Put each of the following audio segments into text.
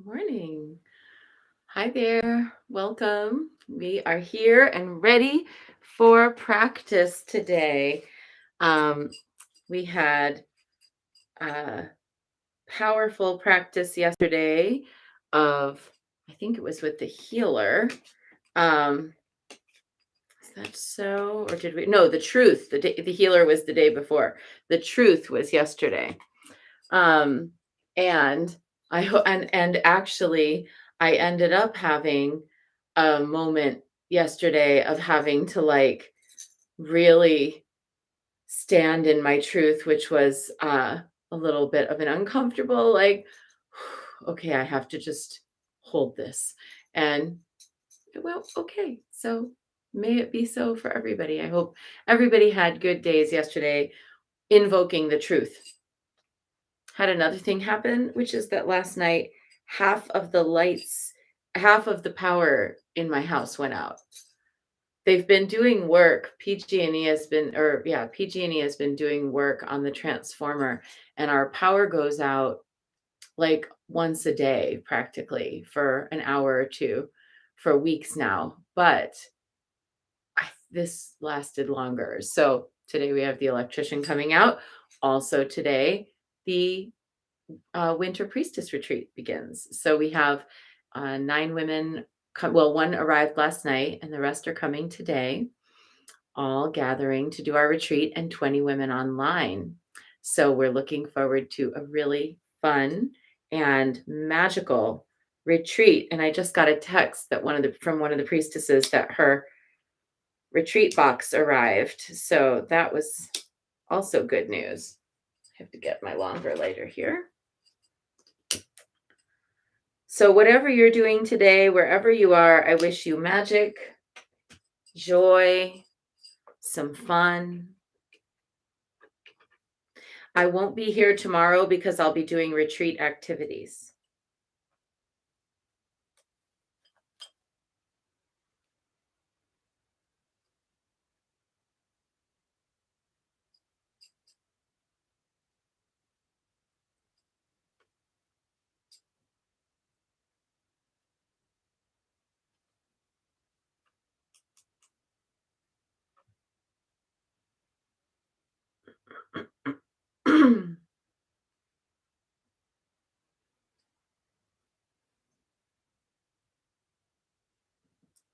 Good morning. Hi there. Welcome. We are here and ready for practice today. Um, we had a powerful practice yesterday of, I think it was with the healer. Um, is that so? Or did we? No, the truth. The healer was the day before. The truth was yesterday. Um, and and actually I ended up having a moment yesterday of having to like really stand in my truth, which was a little bit of an uncomfortable, like, okay, I have to just hold this. And well, okay. So may it be so for everybody. I hope everybody had good days yesterday invoking the truth. Had another thing happen, which is that last night, half of the lights, half of the power in my house went out. They've been doing work. PG&E has been, or yeah, PG&E has been doing work on the transformer, and our power goes out like once a day, practically for an hour or two for weeks now. But this lasted longer. So today we have the electrician coming out. Also today, the winter priestess retreat begins. So we have 9 women. Well, one arrived last night, and the rest are coming today, all gathering to do our retreat, and 20 women online. So we're looking forward to a really fun and magical retreat. And I just got a text that from one of the priestesses that her retreat box arrived. So that was also good news. I have to get my longer lighter here. So, whatever you're doing today, wherever you are, I wish you magic, joy, some fun. I won't be here tomorrow because I'll be doing retreat activities.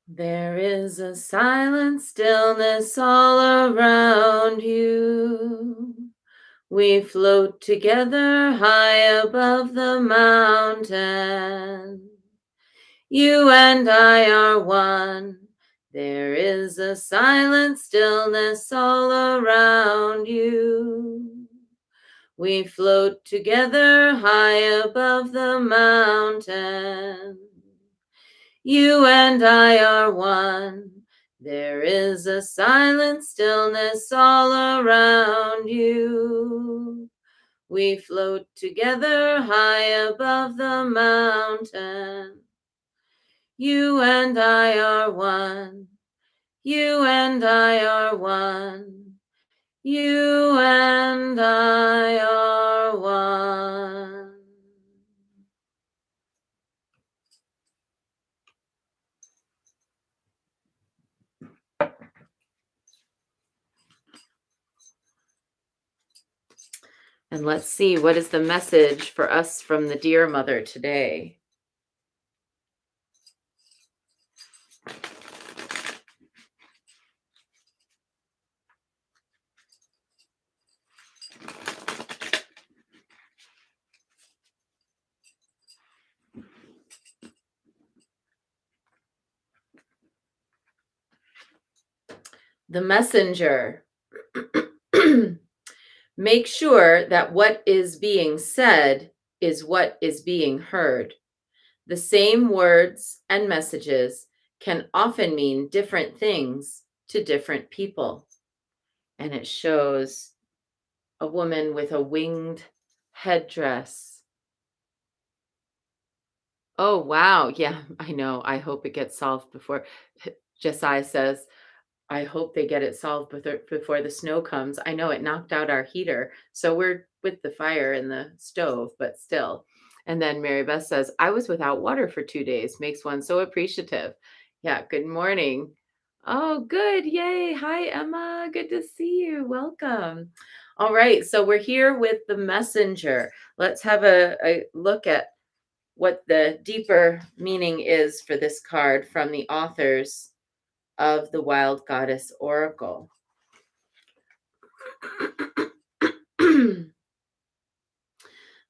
There is a silent stillness all around you. We float together high above the mountain. You and I are one. There is a silent stillness all around you. We float together high above the mountain. You and I are one. There is a silent stillness all around you. We float together high above the mountain. You and I are one. You and I are one. You and I are one. And let's see, what is the message for us from the Dear Mother today? The messenger. Make sure that what is being said is what is being heard. The same words and messages can often mean different things to different people. And it shows a woman with a winged headdress. Oh, wow. Yeah, I know. I hope it gets solved before. Josiah says, I hope they get it solved before the snow comes. I know it knocked out our heater. So we're with the fire in the stove, but still. And then Mary Beth says, I was without water for 2 days. Makes one so appreciative. Yeah, good morning. Oh, good. Yay. Hi, Emma. Good to see you. Welcome. All right. So we're here with the messenger. Let's have a look at what the deeper meaning is for this card from the authors of the Wild Goddess Oracle.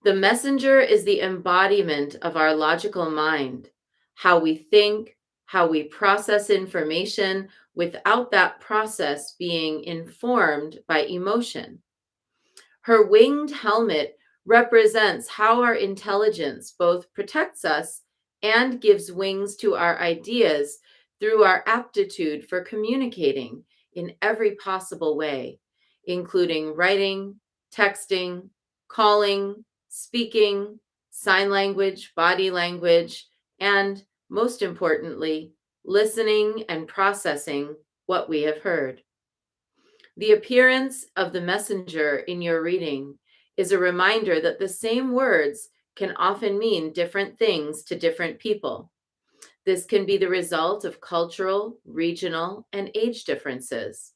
The messenger is the embodiment of our logical mind, how we think, how we process information without that process being informed by emotion. Her winged helmet represents how our intelligence both protects us and gives wings to our ideas through our aptitude for communicating in every possible way, including writing, texting, calling, speaking, sign language, body language, and most importantly, listening and processing what we have heard. The appearance of the messenger in your reading is a reminder that the same words can often mean different things to different people. This can be the result of cultural, regional, and age differences.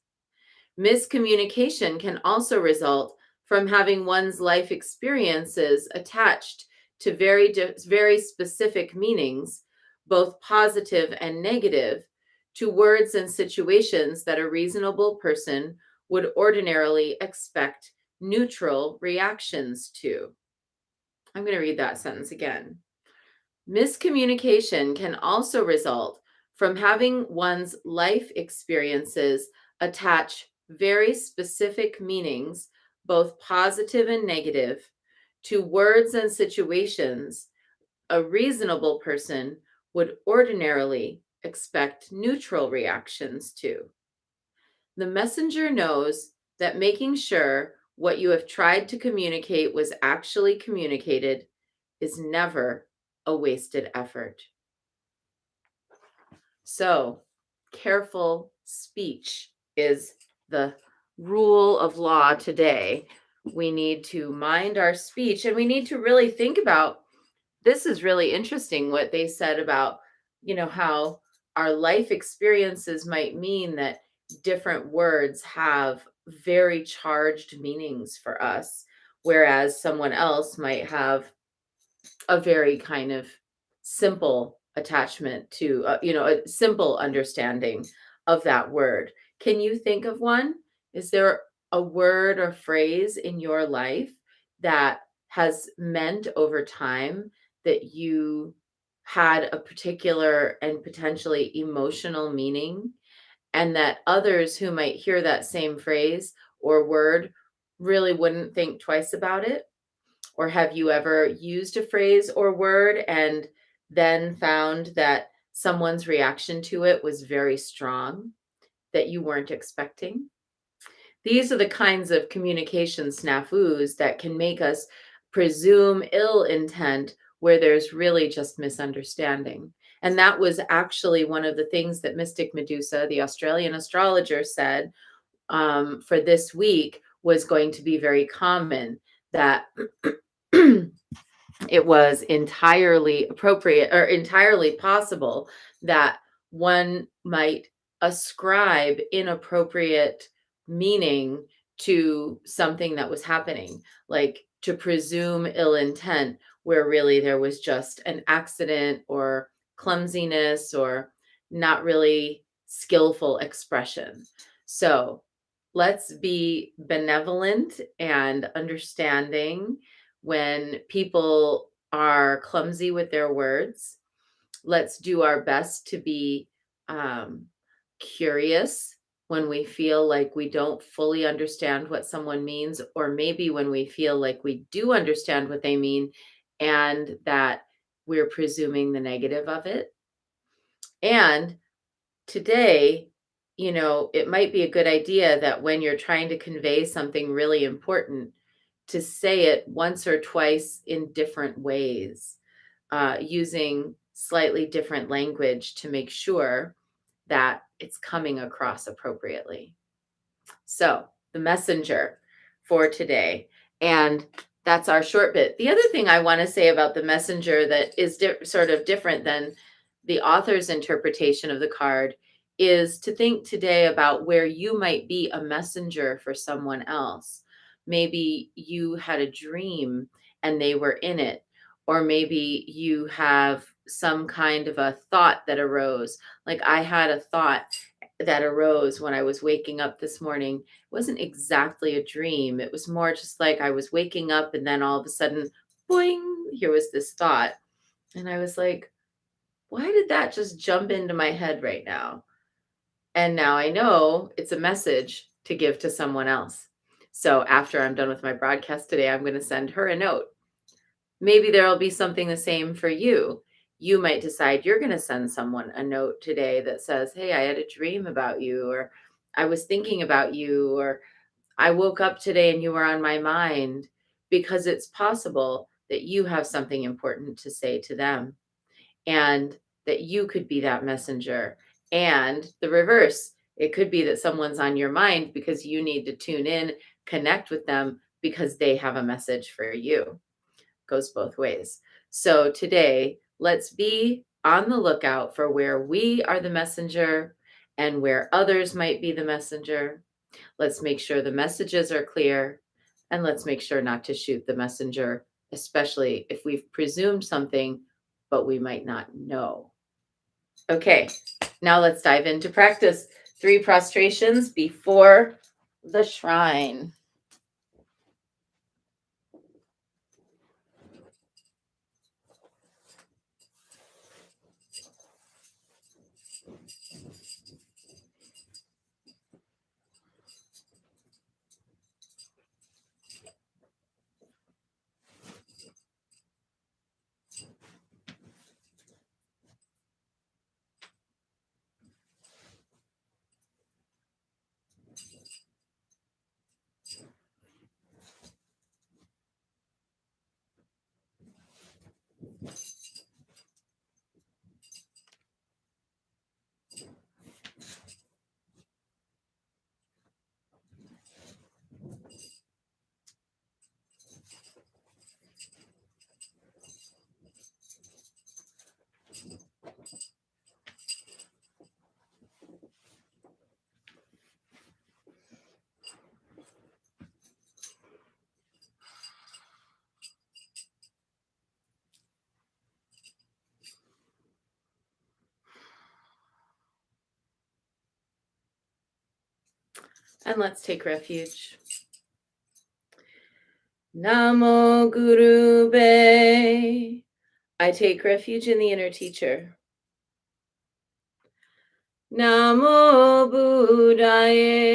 Miscommunication can also result from having one's life experiences attached to very specific meanings, both positive and negative, to words and situations that a reasonable person would ordinarily expect neutral reactions to. I'm going to read that sentence again. Miscommunication can also result from having one's life experiences attach very specific meanings, both positive and negative, to words and situations a reasonable person would ordinarily expect neutral reactions to. The messenger knows that making sure what you have tried to communicate was actually communicated is never a wasted effort. So, careful speech is the rule of law today. We need to mind our speech, and we need to really think about this. Is really interesting what they said about, how our life experiences might mean that different words have very charged meanings for us, whereas someone else might have a very kind of simple attachment to, a simple understanding of that word. Can you think of one? Is there a word or phrase in your life that has meant over time that you had a particular and potentially emotional meaning, and that others who might hear that same phrase or word really wouldn't think twice about it? Or have you ever used a phrase or word and then found that someone's reaction to it was very strong that you weren't expecting? These are the kinds of communication snafus that can make us presume ill intent where there's really just misunderstanding. And that was actually one of the things that Mystic Medusa, the Australian astrologer, said for this week was going to be very common, that it was entirely appropriate or entirely possible that one might ascribe inappropriate meaning to something that was happening, like to presume ill intent, where really there was just an accident or clumsiness or not really skillful expression. So let's be benevolent and understanding when people are clumsy with their words. Let's do our best to be um, curious when we feel like we don't fully understand what someone means, or maybe when we feel like we do understand what they mean and that we're presuming the negative of it. And today, it might be a good idea that when you're trying to convey something really important, to say it once or twice in different ways, using slightly different language to make sure that it's coming across appropriately. So, the messenger for today. And that's our short bit. The other thing I want to say about the messenger that is sort of different than the author's interpretation of the card is to think today about where you might be a messenger for someone else. Maybe you had a dream and they were in it, or maybe you have some kind of a thought that arose. Like I had a thought that arose when I was waking up this morning. Wasn't exactly a dream. It was more just like I was waking up and then all of a sudden, boing, here was this thought. And I was like, why did that just jump into my head right now? And now I know it's a message to give to someone else. So after I'm done with my broadcast today, I'm going to send her a note. Maybe there'll be something the same for you. You might decide you're going to send someone a note today that says, hey, I had a dream about you, or I was thinking about you, or I woke up today and you were on my mind, because it's possible that you have something important to say to them and that you could be that messenger. And the reverse, it could be that someone's on your mind because you need to tune in, connect with them because they have a message for you. Goes both ways. So today, let's be on the lookout for where we are the messenger and where others might be the messenger. Let's make sure the messages are clear, and let's make sure not to shoot the messenger, especially if we've presumed something, but we might not know. Okay, now let's dive into practice. 3 prostrations before the shrine. And let's take refuge. Namo Guru Be. I take refuge in the inner teacher. Namo Buddhaye.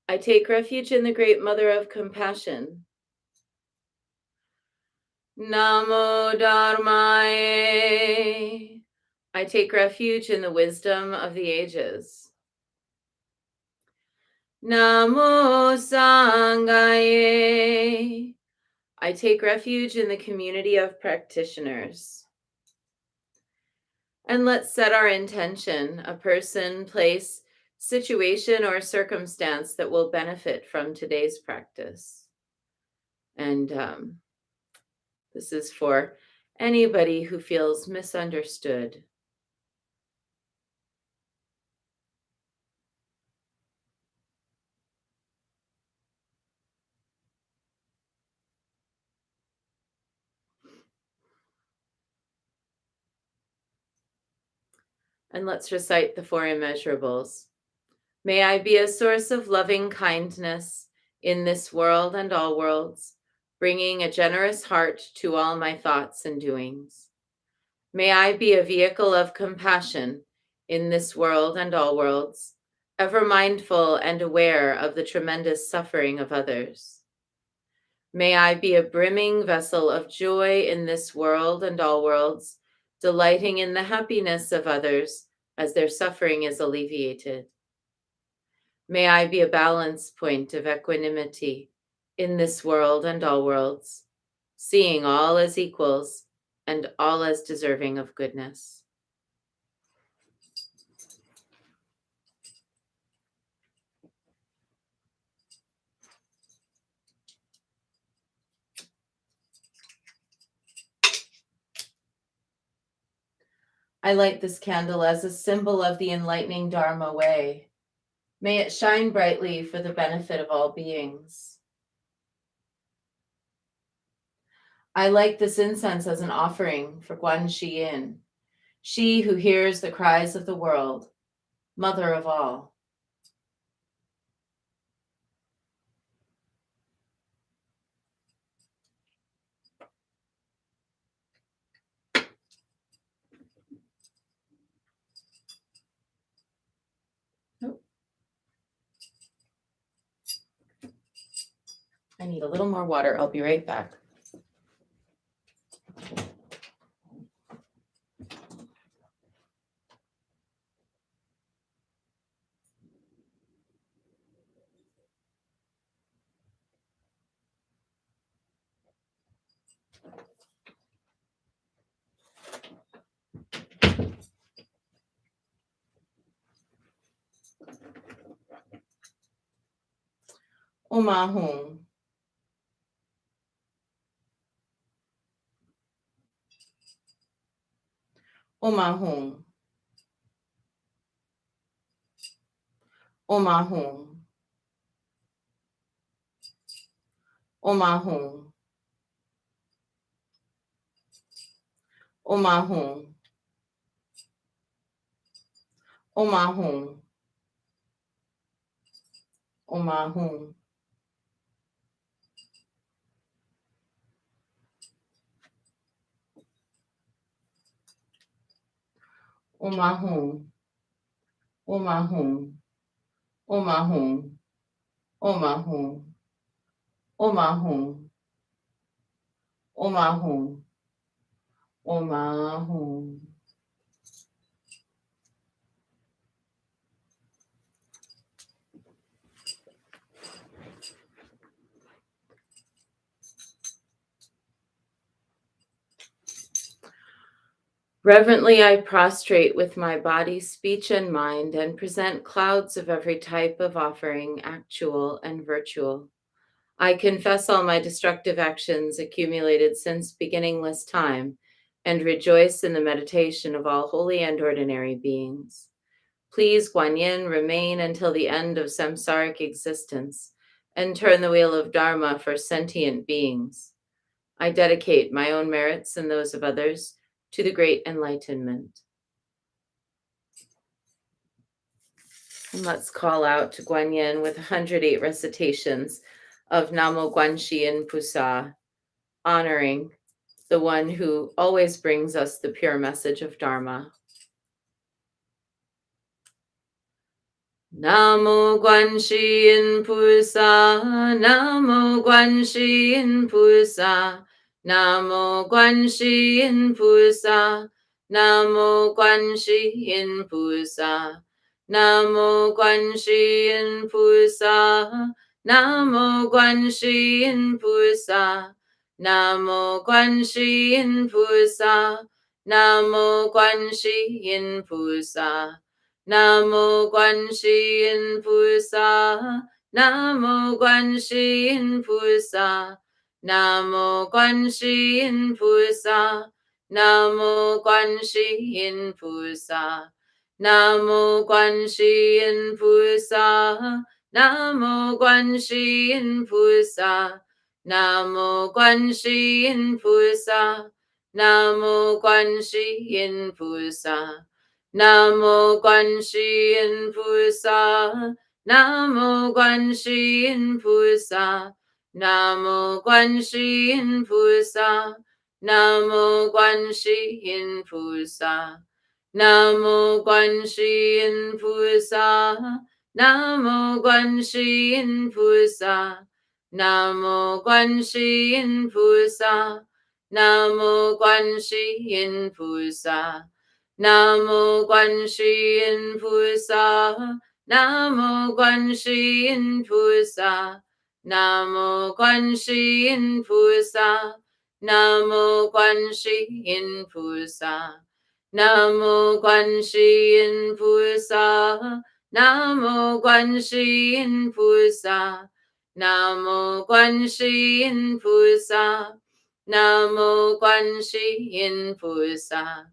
I take refuge in the great mother of compassion. Namo Dharmaye. I take refuge in the wisdom of the ages. Namo Sanghaye. I take refuge in the community of practitioners. And let's set our intention, a person, place, situation, or circumstance that will benefit from today's practice. And this is for anybody who feels misunderstood. And let's recite the Four Immeasurables. May I be a source of loving kindness in this world and all worlds, bringing a generous heart to all my thoughts and doings. May I be a vehicle of compassion in this world and all worlds, ever mindful and aware of the tremendous suffering of others. May I be a brimming vessel of joy in this world and all worlds, delighting in the happiness of others as their suffering is alleviated. May I be a balance point of equanimity in this world and all worlds, seeing all as equals and all as deserving of goodness. I light this candle as a symbol of the enlightening Dharma way. May it shine brightly for the benefit of all beings. I light this incense as an offering for Guanxi, she who hears the cries of the world, mother of all. Oh, I need a little more water. I'll be right back. Omahum. Omahum. Omahum. Omahum. Omahum. Omahum. Omahum. Omahum. Omahum. Omahum. Omahum. Omahum. Omahum. Omahum. Reverently, I prostrate with my body, speech, and mind, and present clouds of every type of offering, actual and virtual. I confess all my destructive actions accumulated since beginningless time, and rejoice in the meditation of all holy and ordinary beings. Please, Guanyin, remain until the end of samsaric existence, and turn the wheel of Dharma for sentient beings. I dedicate my own merits and those of others to the great enlightenment. And let's call out to Guanyin with 108 recitations of Namo Guanxi and Pusa, honoring the one who always brings us the pure message of Dharma. Namo Guanxi Pusa, Namo Guanxi Pusa, Namo Guanxi Pusa, Namo Guanxi Pusa, Namo Guanxi Pusa, Namo Guanxi Pusa, Namo Guanxi Pusa, Namo Guanxi Pusa. Namo Guanxi Pusa, Namo Guanxi Pusa, Namo Guanxi Pusa, Namo Guanxi Pusa, Namo Guanxi Pusa, Namo Guanxi Pusa, Namo Guanxi Pusa, Namo Guanxi Pusa. Namo Guanxi Pusa, Namo Guanxi Pusa, Namo Guanxi Pusa, Namo Guanxi Pusa, Namo Guanxi Pusa, Namo Guanxi Pusa, Namo Guanxi Pusa, Namo Guanxi Pusa. Namo Guanxi Pusa, Namo Guanxi Pusa, Namo Guanxi Pusa, Namo Guanxi Pusa, Namo Guanxi Pusa, Namo Guanxi Pusa, Namo Guanxi Pusa, Namo Guanxi Pusa.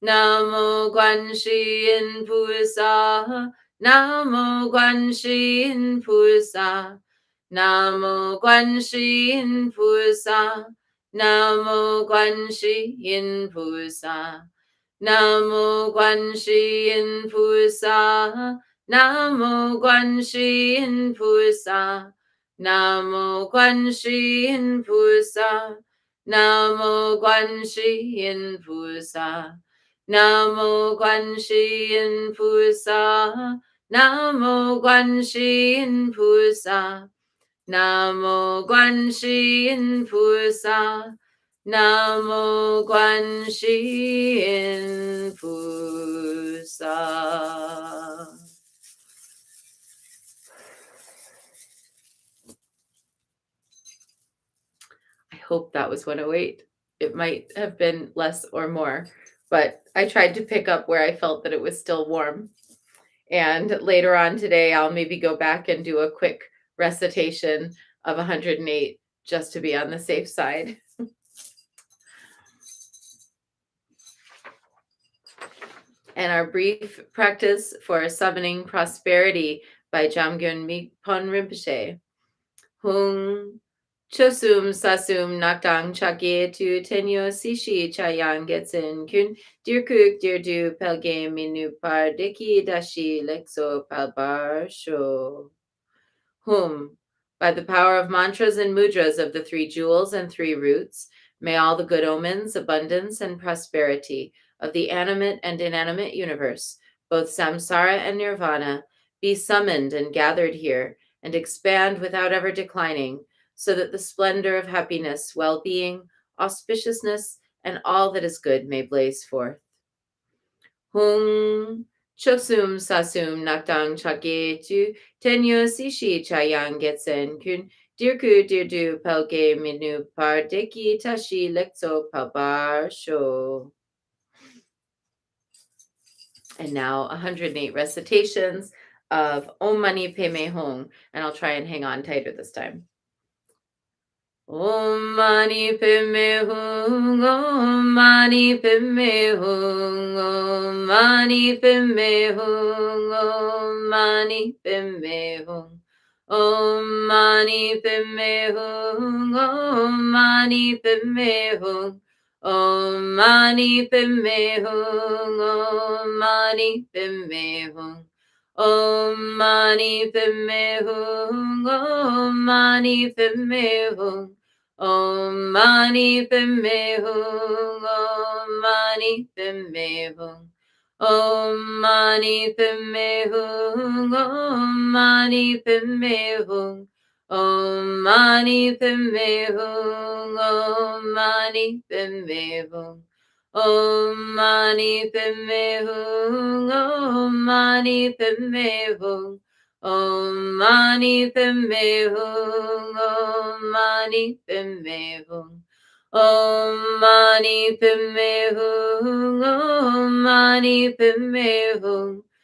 Namo Guanxi in Pusa, Namo Guanxi in Pusa, Namo Guanxi in Pusa, Namo Guanxi in Pusa, Namo Guanxi in Pusa, Namo Guanxi in Pusa, Namo Guanxi in Pusa, Namo Guanxi in Pusa. Namo Guanxi in Pusa, Namo Guanxi in Pusa, Namo Guanxi in Pusa, Namo Guanxi in Pusa. I hope that was 108. It might have been less or more, but I tried to pick up where I felt that it was still warm. And later on today, I'll maybe go back and do a quick recitation of 108 just to be on the safe side. And our brief practice for summoning prosperity by Jamgyun Mikpon Rinpoche. Hung Chosum Sasum Nakdang Chakye Tu Tenyo Sishi Chayang Getsin Kun Dirkuk Dirdu Pelge Minu Par Deki Dashi Lexo Palbar Sho. Whom, by the power of mantras and mudras of the three jewels and three roots, may all the good omens, abundance, and prosperity of the animate and inanimate universe, both samsara and nirvana, be summoned and gathered here, and expand without ever declining, so that the splendor of happiness, well-being, auspiciousness, and all that is good may blaze forth. Hung Chosum Sasum Nakdang Chake Tu Tenyo Sishi Chayang Getsen Kun Dirku Dirdu Pelge Minu Par Deki Tashi Lexo Palbar Sho. And now 108 recitations of Omani Peme Hung, and I'll try and hang on tighter this time. Om Mani Padme Hum, Om Mani Padme Hum, Om Mani Padme Hum, Om Mani Padme Hum, Om Mani Padme Hum, Om Mani Padme Hum, Om Mani Padme Hum, Om Mani Padme Hum. Om Mani Padme Hum, Om Mani Padme Hum. Om Mani Padme Hum, Om Mani Padme Hum, Om Mani Padme Hum, Om Mani Padme Hum, Om Mani Padme Hum, Om Mani Padme Hum, Om Mani Padme Hum, Om Mani Padme Hum. Om Mani Padme Hum, Om Mani Padme Hum, Om Mani Padme Hum, Om Mani Padme Hum, Om Mani Padme Hum, Om Mani Padme Hum,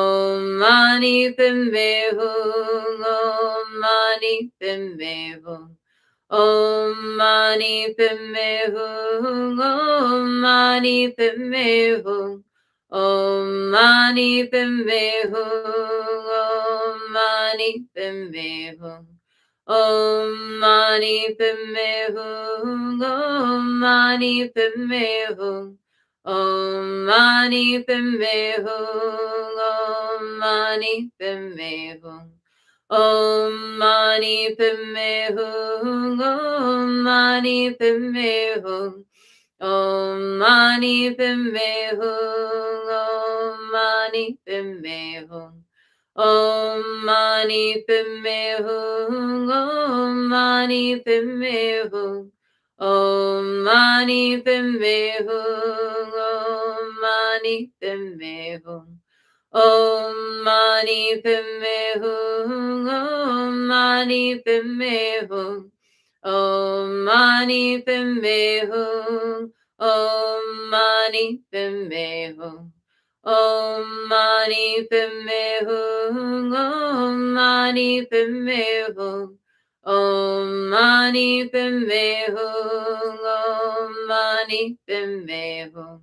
Om Mani Padme Hum, Om Mani Padme Hum. Om Mani Padme Hum, Om Mani Padme Hum, Om Mani Padme Hum, Om Mani Padme Hum, Om Mani Padme Hum, Om Mani Padme Hum, Om Mani Padme Hum, Om Mani Padme Hum. Om Mani Padme Hum, Om Mani Padme Hum, Om Mani Padme Hum, Om Mani Padme Hum, Om Mani Padme Hum, Om Mani Padme Hum, Om Mani Padme Hum, Om Mani Padme Hum. Om Mani Padme Hum, Om Mani Padme Hum, Om Mani Padme Hum, Om Mani Padme Hum, Om Mani Padme Hum, Om Mani Padme Hum,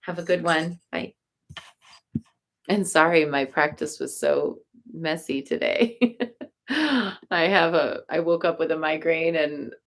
Have a good one. Bye. And sorry, my practice was so messy today. I woke up with a migraine and